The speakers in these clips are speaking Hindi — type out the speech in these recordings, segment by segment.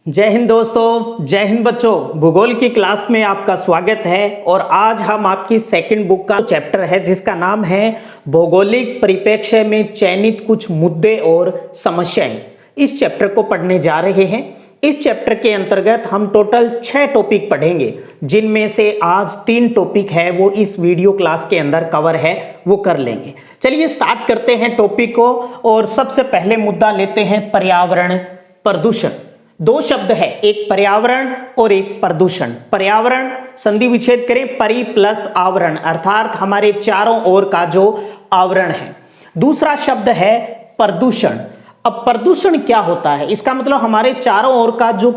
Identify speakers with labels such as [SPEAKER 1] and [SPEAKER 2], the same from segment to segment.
[SPEAKER 1] जय हिंद दोस्तों, जय हिंद बच्चों। भूगोल की क्लास में आपका स्वागत है। और आज हम आपकी सेकंड बुक का चैप्टर है जिसका नाम है भौगोलिक परिप्रेक्ष्य में चयनित कुछ मुद्दे और समस्याएं। इस चैप्टर को पढ़ने जा रहे हैं। इस चैप्टर के अंतर्गत हम टोटल 6 टॉपिक पढ़ेंगे, जिनमें से आज 3 टॉपिक है वो इस वीडियो क्लास के अंदर कवर है, वो कर लेंगे। चलिए स्टार्ट करते हैं टॉपिक को। और सबसे पहले मुद्दा लेते हैं पर्यावरण प्रदूषण। 2 शब्द है, एक पर्यावरण और एक प्रदूषण। पर्यावरण संधि विच्छेद करें, परि प्लस आवरण, अर्थात हमारे चारों ओर का जो आवरण है। दूसरा शब्द है प्रदूषण। अब प्रदूषण क्या होता है? इसका मतलब हमारे चारों ओर का जो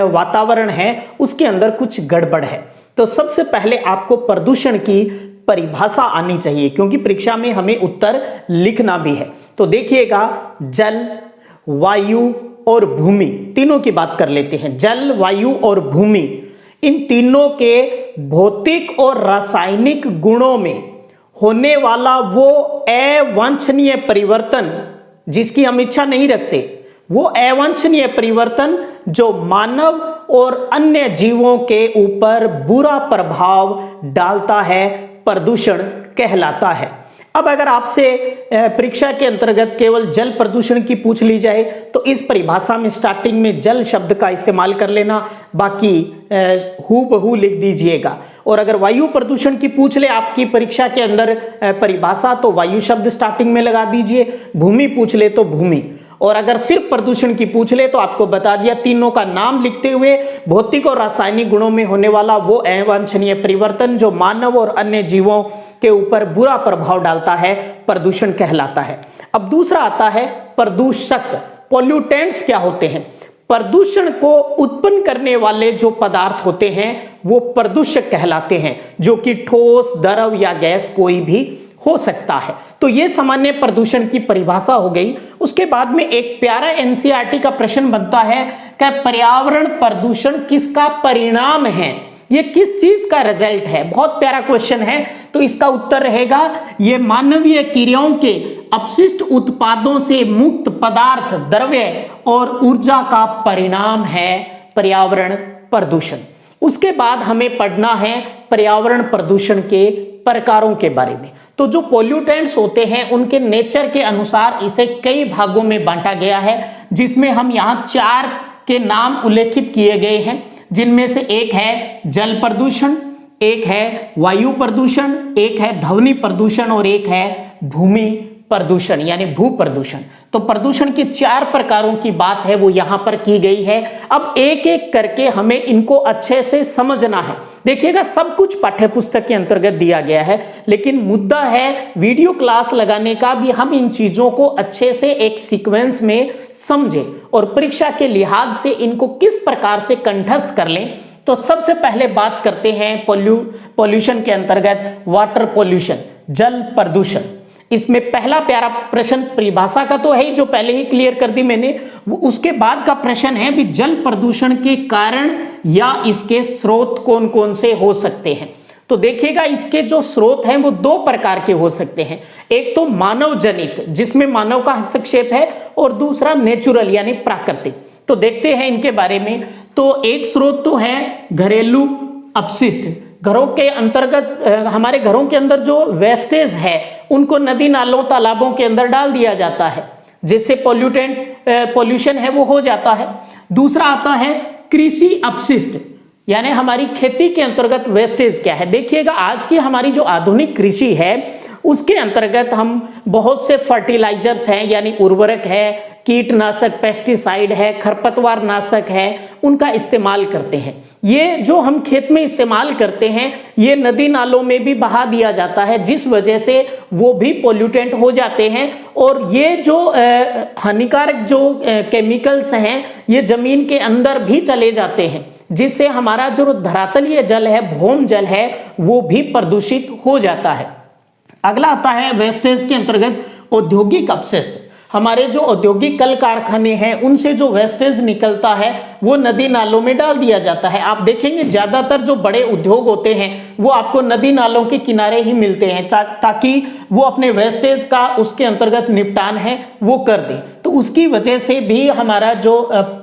[SPEAKER 1] वातावरण है उसके अंदर कुछ गड़बड़ है। तो सबसे पहले आपको प्रदूषण की परिभाषा आनी चाहिए, क्योंकि परीक्षा में हमें उत्तर लिखना भी है। तो देखिएगा, जल, वायु और भूमि, तीनों की बात कर लेते हैं। जल, वायु और भूमि, इन तीनों के भौतिक और रासायनिक गुणों में होने वाला वो अवांछनीय परिवर्तन जिसकी हम इच्छा नहीं रखते, वो अवांछनीय परिवर्तन जो मानव और अन्य जीवों के ऊपर बुरा प्रभाव डालता है, प्रदूषण कहलाता है। अब अगर आपसे परीक्षा के अंतर्गत केवल जल प्रदूषण की पूछ ली जाए तो इस परिभाषा में स्टार्टिंग में जल शब्द का इस्तेमाल कर लेना, बाकी हूबहू लिख दीजिएगा। और अगर वायु प्रदूषण की पूछ ले आपकी परीक्षा के अंदर परिभाषा, तो वायु शब्द स्टार्टिंग में लगा दीजिए। भूमि पूछ ले तो भूमि। और अगर सिर्फ प्रदूषण की पूछ ले तो आपको बता दिया, तीनों का नाम लिखते हुए भौतिक और रासायनिक गुणों में होने वाला वो अवांछनीय परिवर्तन जो मानव और अन्य जीवों के ऊपर बुरा प्रभाव डालता है, प्रदूषण कहलाता है। अब दूसरा आता है प्रदूषक। पोल्यूटेंट्स क्या होते हैं? प्रदूषण को उत्पन्न करने वाले जो पदार्थ होते हैं वो प्रदूषक कहलाते हैं, जो कि ठोस, द्रव या गैस कोई भी हो सकता है। तो ये सामान्य प्रदूषण की परिभाषा हो गई। उसके बाद में एक प्यारा एनसीईआरटी का प्रश्न बनता है कि पर्यावरण प्रदूषण किसका परिणाम है, ये किस चीज का रिजल्ट है? बहुत प्यारा क्वेश्चन है। तो इसका उत्तर रहेगा, ये मानवीय क्रियाओं के अपशिष्ट उत्पादों से मुक्त पदार्थ, द्रव्य और ऊर्जा का परिणाम है पर्यावरण प्रदूषण। उसके बाद हमें पढ़ना है पर्यावरण प्रदूषण के प्रकारों के बारे में। तो जो पोल्यूटेंट्स होते हैं उनके नेचर के अनुसार इसे कई भागों में बांटा गया है, जिसमें हम यहाँ 4 के नाम उल्लेखित किए गए हैं, जिनमें से एक है जल प्रदूषण, एक है वायु प्रदूषण, एक है ध्वनि प्रदूषण और एक है भूमि प्रदूषण यानी भू प्रदूषण। तो प्रदूषण के 4 प्रकारों की बात है वो यहां पर की गई है। अब एक एक करके हमें इनको अच्छे से समझना है। देखिएगा, सब कुछ पाठ्यपुस्तक के अंतर्गत दिया गया है, लेकिन मुद्दा है वीडियो क्लास लगाने का भी हम इन चीजों को अच्छे से एक सीक्वेंस में समझें और परीक्षा के लिहाज से इनको किस प्रकार से कंठस्थ कर लें। तो सबसे पहले बात करते हैं पॉल्यूशन के अंतर्गत वाटर पॉल्यूशन, जल प्रदूषण। इसमें पहला प्यारा प्रश्न परिभाषा का तो है ही, जो पहले ही क्लियर कर दी मैंने। उसके बाद का प्रश्न है भी जल प्रदूषण के कारण या इसके स्रोत कौन कौन से हो सकते हैं। तो देखिएगा, इसके जो स्रोत हैं वो 2 प्रकार के हो सकते हैं। एक तो मानव जनित, जिसमें मानव का हस्तक्षेप है, और दूसरा नेचुरल यानी प्राकृतिक। तो देखते हैं इनके बारे में। तो एक स्रोत तो है घरेलू अपशिष्ट। घरों के अंतर्गत हमारे घरों के अंदर जो वेस्टेज है उनको नदी नालों तालाबों के अंदर डाल दिया जाता है, जिससे पॉल्यूशन है वो हो जाता है। दूसरा आता है कृषि अपशिष्ट, यानी हमारी खेती के अंतर्गत वेस्टेज क्या है। देखिएगा, आज की हमारी जो आधुनिक कृषि है उसके अंतर्गत हम बहुत से फर्टिलाइजर्स हैं, यानी उर्वरक है, कीटनाशक पेस्टिसाइड है, खरपतवार नाशक है, उनका इस्तेमाल करते हैं। ये जो हम खेत में इस्तेमाल करते हैं ये नदी नालों में भी बहा दिया जाता है, जिस वजह से वो भी पोल्यूटेंट हो जाते हैं। और ये जो हानिकारक जो केमिकल्स हैं ये जमीन के अंदर भी चले जाते हैं, जिससे हमारा जो धरातलीय जल है, भौम जल है, वो भी प्रदूषित हो जाता है। अगला आता है वेस्टेज के अंतर्गत औद्योगिक अपशिष्ट। हमारे जो औद्योगिक कल कारखाने हैं उनसे जो वेस्टेज निकलता है वो नदी नालों में डाल दिया जाता है। आप देखेंगे ज्यादातर जो बड़े उद्योग होते हैं वो आपको नदी नालों के किनारे ही मिलते हैं, ताकि वो अपने वेस्टेज का उसके अंतर्गत निपटान है वो कर दें। तो तो उसकी वजह से भी हमारा जो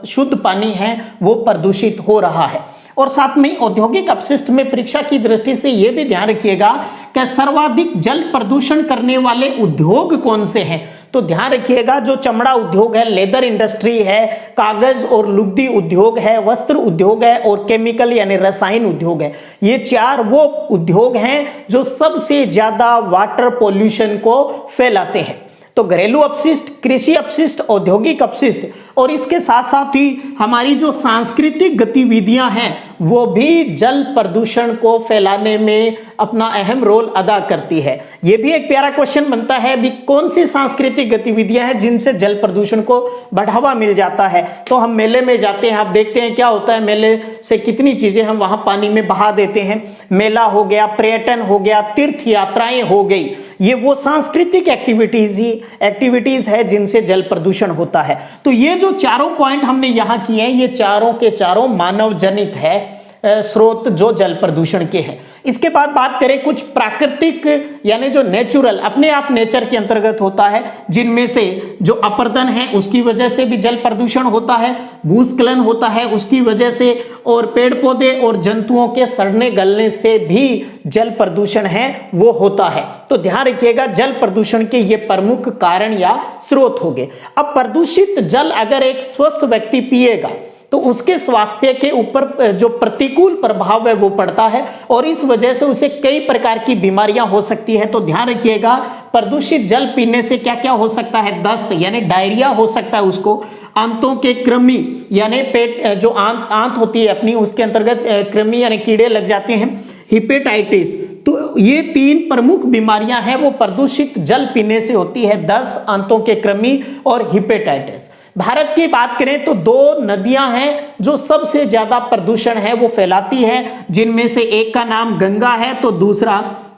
[SPEAKER 1] शुद्ध पानी है वो प्रदूषित हो रहा है। और साथ में औद्योगिक अपशिष्ट में परीक्षा की दृष्टि से यह भी ध्यान रखिएगा कि सर्वाधिक जल प्रदूषण करने वाले उद्योग कौन से हैं। तो ध्यान रखिएगा, जो चमड़ा उद्योग है, लेदर इंडस्ट्री है, कागज और लुगदी उद्योग है, वस्त्र उद्योग है और केमिकल यानी रसायन उद्योग है। ये चार वो उद्योग हैं जो सबसे ज्यादा वाटर पॉल्यूशन को फैलाते हैं। तो घरेलू अपशिष्ट, कृषि अपशिष्ट, औद्योगिक अपशिष्ट और इसके साथ साथ ही हमारी जो सांस्कृतिक गतिविधियां हैं वो भी जल प्रदूषण को फैलाने में अपना अहम रोल अदा करती है। यह भी एक प्यारा क्वेश्चन बनता है, भी कौन सी सांस्कृतिक गतिविधियां हैं जिनसे जल प्रदूषण को बढ़ावा मिल जाता है। तो हम मेले में जाते हैं, आप देखते हैं क्या होता है, मेले से कितनी चीजें हम वहां पानी में बहा देते हैं। मेला हो गया, पर्यटन हो गया, तीर्थ यात्राएं हो गई, ये वो सांस्कृतिक एक्टिविटीज है जिनसे जल प्रदूषण होता है। तो ये जो चारों पॉइंट हमने यहां किए हैं, ये चारों के चारों मानव जनित है स्रोत जो जल प्रदूषण के हैं। इसके बाद बात करें कुछ प्राकृतिक यानी जो नेचुरल, अपने आप नेचर के अंतर्गत होता है, जिनमें से जो अपरदन है उसकी वजह से भी जल प्रदूषण होता है, भूस्खलन होता है उसकी वजह से, और पेड़ पौधे और जंतुओं के सड़ने गलने से भी जल प्रदूषण है वो होता है। तो ध्यान रखिएगा, जल प्रदूषण के ये प्रमुख कारण या स्रोत हो गए। अब प्रदूषित जल अगर एक स्वस्थ व्यक्ति पिएगा तो उसके स्वास्थ्य के ऊपर जो प्रतिकूल प्रभाव है वो पड़ता है और इस वजह से उसे कई प्रकार की बीमारियां हो सकती है। तो ध्यान रखिएगा, प्रदूषित जल पीने से क्या क्या हो सकता है, दस्त यानी डायरिया हो सकता है उसको, आंतों के कृमि यानी पेट जो आंत होती है अपनी उसके अंतर्गत कृमि यानी कीड़े लग जाते हैं, हिपेटाइटिस। तो ये तीन प्रमुख बीमारियां हैं वो प्रदूषित जल पीने से होती है, दस्त, आंतों के कृमि और हिपेटाइटिस। भारत की बात करें तो दो नदियां हैं जो सबसे ज्यादा प्रदूषण है वो फैलाती है, जिनमें से एक का नाम गंगा है तो दूसरा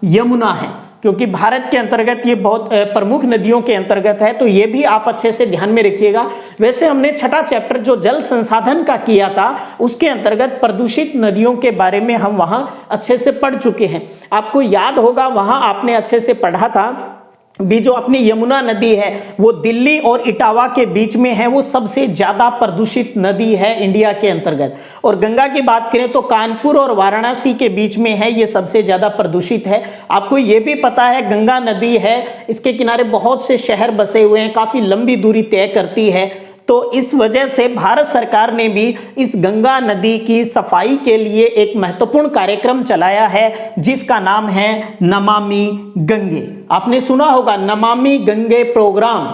[SPEAKER 1] यमुना है, क्योंकि भारत के अंतर्गत ये बहुत प्रमुख नदियों के अंतर्गत है। तो ये भी आप अच्छे से ध्यान में रखिएगा। वैसे हमने छठा चैप्टर जो जल संसाधन का किया था उसके अंतर्गत प्रदूषित नदियों के बारे में हम वहां अच्छे से पढ़ चुके हैं। आपको याद होगा वहां आपने अच्छे से पढ़ा था भी जो अपनी यमुना नदी है वो दिल्ली और इटावा के बीच में है, वो सबसे ज्यादा प्रदूषित नदी है इंडिया के अंतर्गत। और गंगा की बात करें तो कानपुर और वाराणसी के बीच में है, ये सबसे ज्यादा प्रदूषित है। आपको ये भी पता है गंगा नदी है, इसके किनारे बहुत से शहर बसे हुए हैं, काफी लंबी दूरी तय करती है। तो इस वजह से भारत सरकार ने भी इस गंगा नदी की सफाई के लिए एक महत्वपूर्ण कार्यक्रम चलाया है जिसका नाम है नमामि गंगे। आपने सुना होगा नमामि गंगे प्रोग्राम।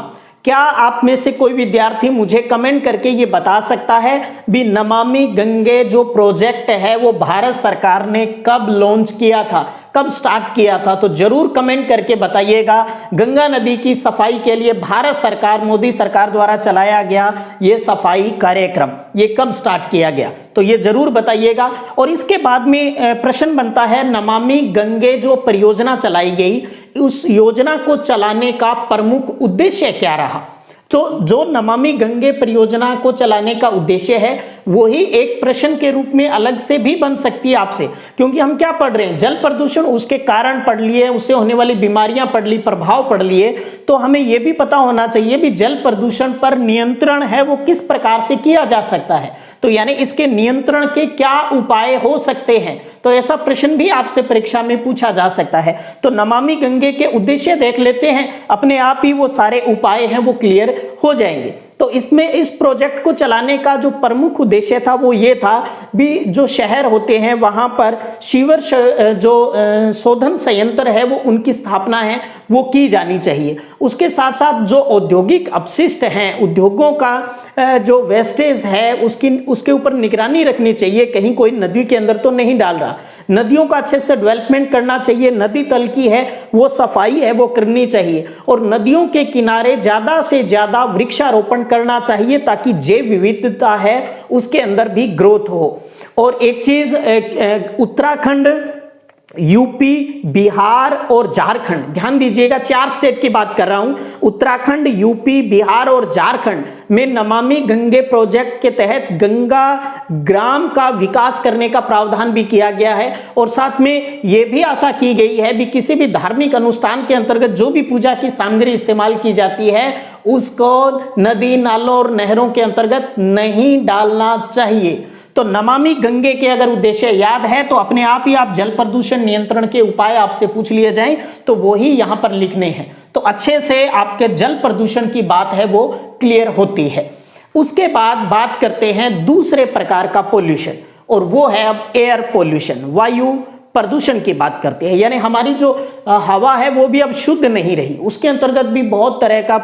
[SPEAKER 1] क्या आप में से कोई विद्यार्थी मुझे कमेंट करके ये बता सकता है भी नमामि गंगे जो प्रोजेक्ट है वो भारत सरकार ने कब लॉन्च किया था, कब स्टार्ट किया था? तो जरूर कमेंट करके बताइएगा। गंगा नदी की सफाई के लिए भारत सरकार, मोदी सरकार द्वारा चलाया गया ये सफाई कार्यक्रम, ये कब स्टार्ट किया गया, तो ये जरूर बताइएगा। और इसके बाद में प्रश्न बनता है नमामि गंगे जो परियोजना चलाई गई, उस योजना को चलाने का प्रमुख उद्देश्य क्या रहा? तो जो नमामि गंगे परियोजना को चलाने का उद्देश्य है वही एक प्रश्न के रूप में अलग से भी बन सकती है आपसे, क्योंकि हम क्या पढ़ रहे हैं, जल प्रदूषण, उसके कारण पढ़ लिए, उससे होने वाली बीमारियां पढ़ ली, प्रभाव पढ़ लिए। तो हमें यह भी पता होना चाहिए भी जल प्रदूषण पर नियंत्रण है वो किस प्रकार से किया जा सकता है, तो यानी इसके नियंत्रण के क्या उपाय हो सकते हैं। तो ऐसा प्रश्न भी आपसे परीक्षा में पूछा जा सकता है। तो नमामि गंगे के उद्देश्य देख लेते हैं, अपने आप ही वो सारे उपाय हैं वो क्लियर हो जाएंगे। तो इसमें इस प्रोजेक्ट को चलाने का जो प्रमुख उद्देश्य था वो ये था भी जो शहर होते हैं वहां पर सीवर जो शोधन संयंत्र है वो उनकी स्थापना है वो की जानी चाहिए। उसके साथ साथ जो औद्योगिक अपशिष्ट हैं, उद्योगों का जो वेस्टेज है उसके ऊपर निगरानी रखनी चाहिए, कहीं कोई नदी के अंदर तो नहीं डाल रहा। नदियों का अच्छे से डेवलपमेंट करना चाहिए, नदी तल की है वो सफाई है वो करनी चाहिए, और नदियों के किनारे ज्यादा से ज्यादा वृक्षारोपण करना चाहिए ताकि जैव विविधता है उसके अंदर भी ग्रोथ हो। और एक चीज उत्तराखंड यूपी, बिहार और झारखंड, ध्यान दीजिएगा 4 स्टेट की बात कर रहा हूं। उत्तराखंड, यूपी, बिहार और झारखंड में नमामि गंगे प्रोजेक्ट के तहत गंगा ग्राम का विकास करने का प्रावधान भी किया गया है। और साथ में यह भी आशा की गई है भी किसी भी धार्मिक अनुष्ठान के अंतर्गत जो भी पूजा की सामग्री इस्तेमाल की जाती है उसको नदी, नालों और नहरों के अंतर्गत नहीं डालना चाहिए। तो नमामि गंगे के अगर उद्देश्य याद है तो अपने आप ही आप जल प्रदूषण नियंत्रण के उपाय आपसे पूछ लिए जाएं तो वो ही यहां पर लिखने हैं, तो अच्छे से आपके जल प्रदूषण की बात है वो क्लियर होती है। उसके बाद बात करते हैं दूसरे प्रकार का पोल्यूशन, और वो है अब एयर पोल्यूशन, वायु प्रदूषण की बात करते हैं। यानी हमारी जो हवा है वो भी अब शुद्ध नहीं रही, उसके अंतर्गत भी बहुत तरह का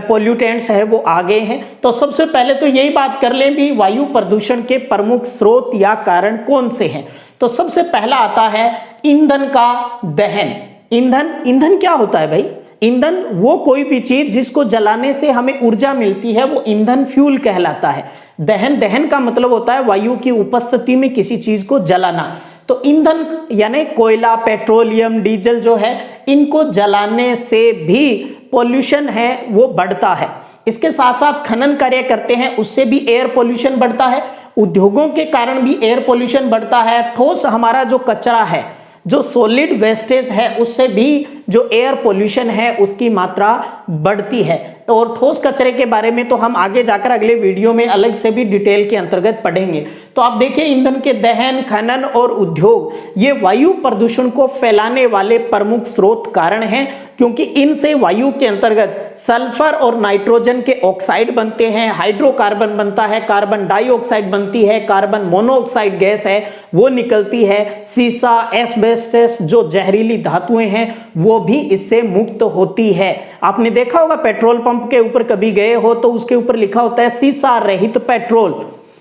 [SPEAKER 1] पोल्यूटेंट्स है वो आ गए हैं। तो सबसे पहले तो यही बात कर लें भी वायु प्रदूषण के प्रमुख स्रोत या कारण कौन से हैं। तो सबसे पहला आता है ईंधन का दहन। ईंधन क्या होता है भाई? ईंधन वो कोई भी चीज जिसको जलाने से हमें ऊर्जा मिलती है वो ईंधन फ्यूल कहलाता है। दहन का मतलब होता है वायु की उपस्थिति में किसी चीज को जलाना। तो ईंधन यानी कोयला, पेट्रोलियम, डीजल जो है इनको जलाने से भी पोल्यूशन है वो बढ़ता है। इसके साथ साथ खनन कार्य करते हैं उससे भी एयर पोल्यूशन बढ़ता है। उद्योगों के कारण भी एयर पोल्यूशन बढ़ता है। ठोस हमारा जो कचरा है, जो सॉलिड वेस्टेज है, उससे भी जो एयर पोल्यूशन है उसकी मात्रा बढ़ती है। और ठोस कचरे के बारे में तो हम आगे जाकर अगले वीडियो में अलग से भी डिटेल के अंतर्गत पढ़ेंगे। तो आप देखिए ईंधन के दहन, खनन और उद्योग ये वायु प्रदूषण को फैलाने वाले प्रमुख स्रोत कारण हैं, क्योंकि इनसे वायु के अंतर्गत सल्फर और नाइट्रोजन के ऑक्साइड बनते हैं, हाइड्रोकार्बन बनता है, कार्बन डाइऑक्साइड बनती है, कार्बन मोनोऑक्साइड गैस है वो निकलती है, सीसा, एस्बेस्टस जो जहरीली धातुएं हैं वो भी इससे मुक्त होती है। आपने देखा होगा पेट्रोल पंप के ऊपर कभी गए हो तो उसके ऊपर लिखा होता है सीसा रहित पेट्रोल,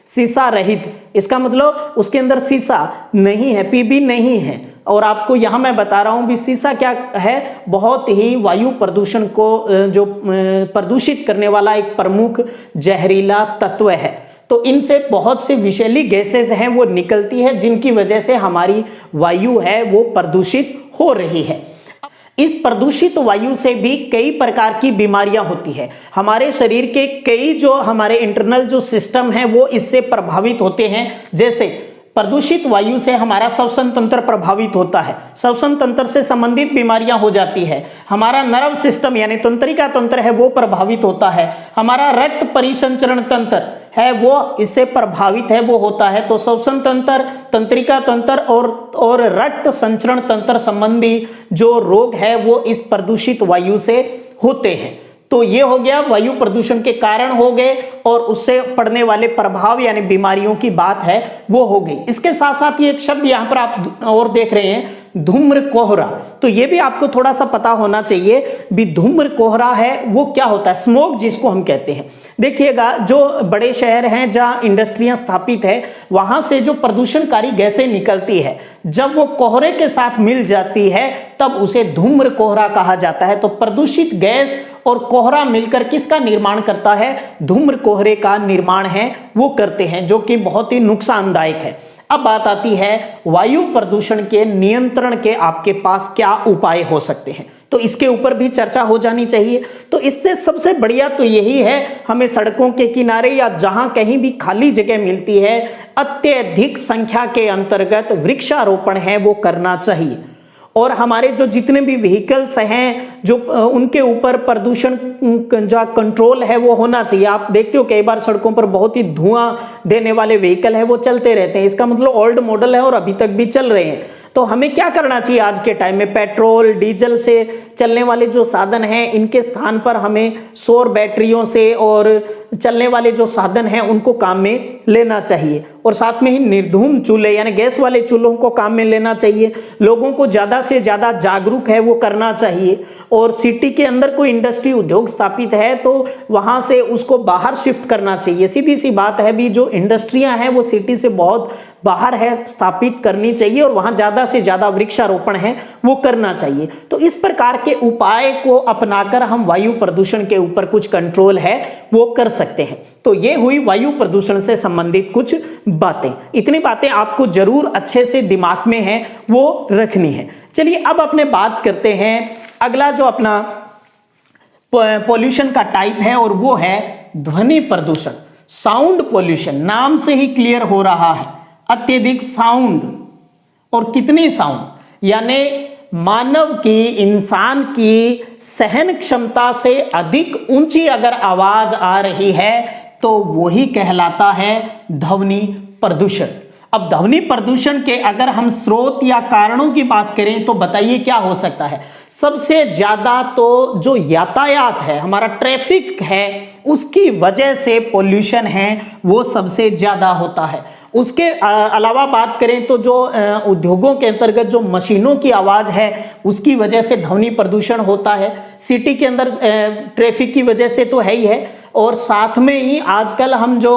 [SPEAKER 1] सीसा रहित, इसका मतलब उसके अंदर सीसा नहीं है, पीबी नहीं है। और आपको यहां मैं बता रहा हूं भी सीसा क्या है, बहुत ही वायु प्रदूषण को जो प्रदूषित करने वाला एक प्रमुख जहरीला तत्व है। तो इनसे बहुत सी विषैली गैसेज हैं वो निकलती है जिनकी वजह से हमारी वायु है वो प्रदूषित हो रही है। इस प्रदूषित वायु से भी कई प्रकार की बीमारियां होती है। हमारे शरीर के कई जो हमारे इंटरनल जो सिस्टम है वो इससे प्रभावित होते हैं। जैसे प्रदूषित वायु से हमारा श्वसन तंत्र प्रभावित होता है, श्वसन तंत्र से संबंधित बीमारियां हो जाती है। हमारा नर्व सिस्टम यानी तंत्रिका तंत्र है वो प्रभावित होता है। हमारा रक्त परिसंचरण तंत्र है वो इससे प्रभावित है वो होता है। तो श्वसन तंत्र, तंत्रिका तंत्र और रक्त संचरण तंत्र संबंधी जो रोग है वो इस प्रदूषित वायु से होते हैं। तो ये हो गया वायु प्रदूषण के कारण हो गए और उससे पड़ने वाले प्रभाव यानी बीमारियों की बात है वो हो गई। इसके साथ साथ ये एक शब्द यहाँ पर आप और देख रहे हैं धूम्र कोहरा, तो ये भी आपको थोड़ा सा पता होना चाहिए भी धूम्र कोहरा है वो क्या होता है, स्मोक जिसको हम कहते हैं। देखिएगा जो बड़े शहर हैं जहाँ इंडस्ट्रियां स्थापित है वहां से जो प्रदूषणकारी गैसें निकलती है जब वो कोहरे के साथ मिल जाती है तब उसे धूम्र कोहरा कहा जाता है। तो प्रदूषित गैस और कोहरा मिलकर किसका निर्माण करता है, धूम्र कोहरे का निर्माण है वो करते हैं, जो कि बहुत ही नुकसानदायक है। अब बात आती है वायु प्रदूषण के नियंत्रण के आपके पास क्या उपाय हो सकते हैं, तो इसके ऊपर भी चर्चा हो जानी चाहिए। तो इससे सबसे बढ़िया तो यही है हमें सड़कों के किनारे या जहां कहीं भी खाली जगह मिलती है अत्यधिक संख्या के अंतर्गत वृक्षारोपण है वो करना चाहिए। और हमारे जो जितने भी व्हीकल्स हैं जो उनके ऊपर प्रदूषण जो कंट्रोल है वो होना चाहिए। आप देखते हो कई बार सड़कों पर बहुत ही धुआं देने वाले व्हीकल है वो चलते रहते हैं, इसका मतलब ओल्ड मॉडल है और अभी तक भी चल रहे हैं। तो हमें क्या करना चाहिए आज के टाइम में, पेट्रोल डीजल से चलने वाले जो साधन हैं इनके स्थान पर हमें सौर बैटरियों से और चलने वाले जो साधन हैं उनको काम में लेना चाहिए। और साथ में ही निर्धूम चूल्हे यानी गैस वाले चूल्हों को काम में लेना चाहिए। लोगों को ज़्यादा से ज़्यादा जागरूक है वो करना चाहिए। और सिटी के अंदर कोई इंडस्ट्री उद्योग स्थापित है तो वहाँ से उसको बाहर शिफ्ट करना चाहिए। सीधी सी बात है भी जो इंडस्ट्रियाँ हैं वो सिटी से बहुत बाहर है स्थापित करनी चाहिए और वहाँ ज़्यादा से ज़्यादा वृक्षारोपण है वो करना चाहिए। तो इस प्रकार के उपाय को अपनाकर हम वायु प्रदूषण के ऊपर कुछ कंट्रोल है वो कर सकते हैं। तो ये हुई वायु प्रदूषण से संबंधित कुछ बातें। इतनी बातें आपको जरूर अच्छे से दिमाग में है वो रखनी है। चलिए अब अपने बात करते हैं अगला जो अपना पॉल्यूशन का टाइप है और वो है ध्वनि प्रदूषण, साउंड पॉल्यूशन। नाम से ही क्लियर हो रहा है अत्यधिक साउंड। और कितनी साउंड, यानी मानव की, इंसान की सहन क्षमता से अधिक ऊंची अगर आवाज आ रही है तो वही कहलाता है ध्वनि प्रदूषण। अब ध्वनि प्रदूषण के अगर हम स्रोत या कारणों की बात करें तो बताइए क्या हो सकता है। सबसे ज्यादा तो जो यातायात है, हमारा ट्रैफिक है, उसकी वजह से पॉल्यूशन है वो सबसे ज्यादा होता है। उसके अलावा बात करें तो जो उद्योगों के अंतर्गत जो मशीनों की आवाज है उसकी वजह से ध्वनि प्रदूषण होता है। सिटी के अंदर ट्रैफिक की वजह से तो है ही है, और साथ में ही आजकल हम जो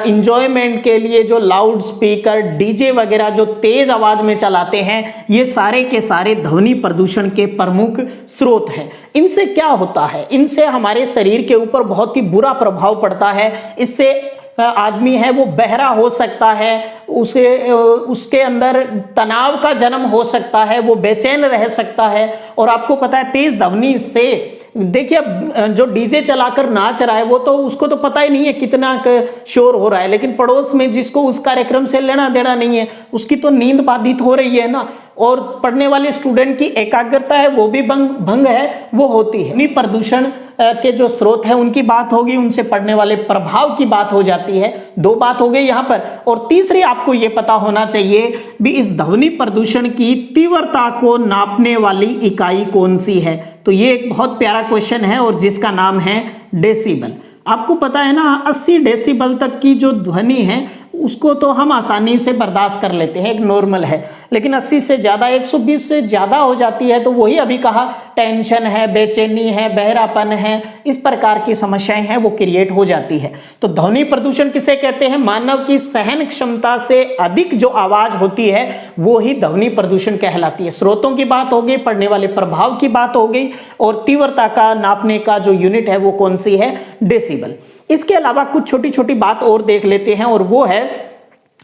[SPEAKER 1] इंजॉयमेंट के लिए जो लाउड स्पीकर, डीजे वगैरह जो तेज आवाज में चलाते हैं, ये सारे के सारे ध्वनि प्रदूषण के प्रमुख स्रोत हैं। इनसे क्या होता है, इनसे हमारे शरीर के ऊपर बहुत ही बुरा प्रभाव पड़ता है। इससे आदमी है वो बहरा हो सकता है, उसके अंदर तनाव का जन्म हो सकता है, वो बेचैन रह सकता है। और आपको पता है तेज ध्वनि से, देखिए जो डीजे चलाकर नाच रहा है वो तो उसको तो पता ही नहीं है कितना शोर हो रहा है, लेकिन पड़ोस में जिसको उस कार्यक्रम से लेना देना नहीं है उसकी तो नींद बाधित हो रही है ना। और पढ़ने वाले स्टूडेंट की एकाग्रता है वो भी भंग है वो होती है। ध्वनि प्रदूषण के जो स्रोत है उनकी बात होगी, उनसे पड़ने वाले प्रभाव की बात हो जाती है। दो बात हो गई यहाँ पर। और तीसरी आपको ये पता होना चाहिए भी इस ध्वनि प्रदूषण की तीव्रता को नापने वाली इकाई कौन सी है। तो ये एक बहुत प्यारा क्वेश्चन है और जिसका नाम है डेसिबल। आपको पता है ना 80 डेसिबल तक की जो ध्वनि है उसको तो हम आसानी से बर्दाश्त कर लेते हैं, एक नॉर्मल है। लेकिन 80 से ज़्यादा, 120 से ज़्यादा हो जाती है तो वही अभी कहा टेंशन है, बेचैनी है, बहरापन है, इस प्रकार की समस्याएं हैं वो क्रिएट हो जाती है। तो ध्वनि प्रदूषण किसे कहते हैं, मानव की सहन क्षमता से अधिक जो आवाज़ होती है वो ही ध्वनि प्रदूषण कहलाती है। स्रोतों की बात हो गई, पड़ने वाले प्रभाव की बात हो गई, और तीव्रता का नापने का जो यूनिट है वो कौन सी है, डेसिबल। इसके अलावा कुछ छोटी छोटी बात और देख लेते हैं, और वो है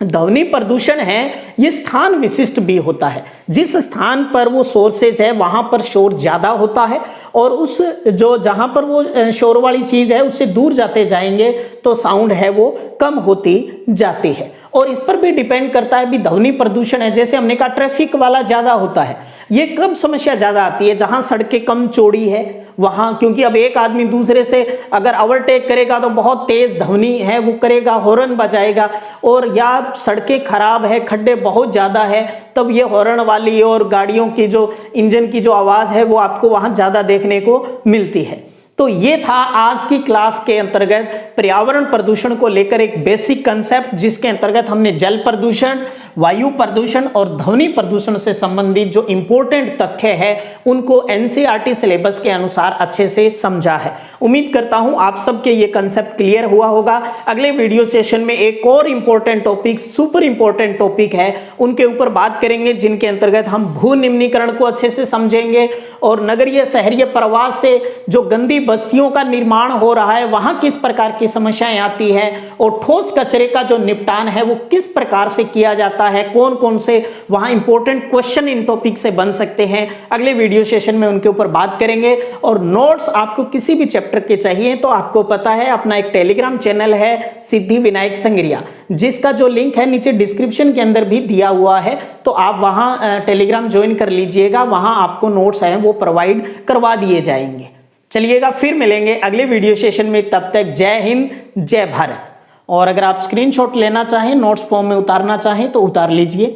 [SPEAKER 1] ध्वनि प्रदूषण है ये स्थान विशिष्ट भी होता है। जिस स्थान पर वो सोर्सेज है वहां पर शोर ज्यादा होता है, और उस जो जहां पर वो शोर वाली चीज है उससे दूर जाते जाएंगे तो साउंड है वो कम होती जाती है। और इस पर भी डिपेंड करता है भी ध्वनि प्रदूषण है, जैसे हमने कहा ट्रैफिक वाला ज्यादा होता है, ये कब समस्या ज्यादा आती है, जहां सड़कें कम चौड़ी है वहां, क्योंकि अब एक आदमी दूसरे से अगर ओवरटेक करेगा तो बहुत तेज ध्वनि है वो करेगा, हॉर्न बजाएगा, और या सड़कें खराब है, खड्डे बहुत ज्यादा है, तब ये हॉर्न वाली और गाड़ियों की जो इंजन की जो आवाज है वो आपको वहां ज्यादा देखने को मिलती है। तो ये था आज की क्लास के अंतर्गत पर्यावरण प्रदूषण को लेकर एक बेसिक कंसेप्ट, जिसके अंतर्गत हमने जल प्रदूषण, वायु प्रदूषण और ध्वनि प्रदूषण से संबंधित जो इंपॉर्टेंट तथ्य है उनको एनसीईआरटी सिलेबस के अनुसार अच्छे से समझा है। उम्मीद करता हूं आप सबके ये कंसेप्ट क्लियर हुआ होगा। अगले वीडियो सेशन में एक और important topic, super important topic है, उनके ऊपर बात करेंगे, जिनके अंतर्गत हम भू निम्नीकरण को अच्छे से समझेंगे और नगरीय शहरीय प्रवास से जो गंदी बस्तियों का निर्माण हो रहा है वहां किस प्रकार की समस्याएं आती है, और ठोस कचरे का जो निपटान है वो किस प्रकार से किया जाता है, कौन कौन से वहां इंपॉर्टेंट क्वेश्चन इन टॉपिक से बन सकते हैं, अगले वीडियो सेशन में उनके ऊपर बात करेंगे। और नोट्स आपको किसी भी चैप्टर के चाहिए तो आपको पता है अपना एक टेलीग्राम चैनल है सिद्धि विनायक संग्रिया, जिसका जो लिंक है नीचे डिस्क्रिप्शन के अंदर भी दिया हुआ है, तो आप वहां टेलीग्राम ज्वाइन कर लीजिएगा, वहां आपको नोट्स हैं वो प्रोवाइड करवा दिए जाएंगे। चलिएगा फिर मिलेंगे अगले वीडियो सेशन में, तब तक जय हिंद जय भारत। और अगर आप स्क्रीनशॉट लेना चाहें, नोट्स फॉर्म में उतारना चाहें तो उतार लीजिए।